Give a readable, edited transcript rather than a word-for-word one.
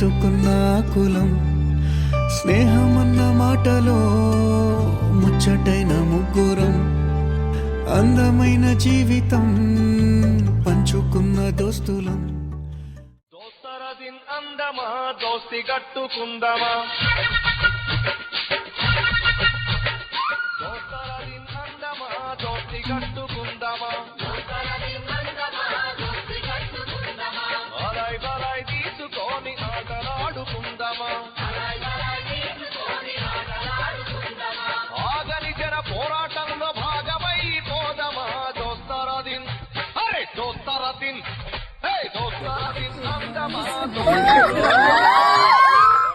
పంచుకున్న కులం స్నేహమన్న మాటలో ముచ్చటైన ముగ్గురం అందమైన జీవితం పంచుకున్న దోస్తులం. దోస్తర దిన్ అందమా దోస్తి గట్టుకుందమా, దోస్తర దిన్ అందమా దోస్తి గట్టుకుందమా, బలాయ్ బలాయ్ తీసుకొని ఆటలాడుకుందమా, ఆగని జన పోరాటంలో భాగమై పోదమా. దోస్తర దిన్ దోస్తర దిన్ అందమా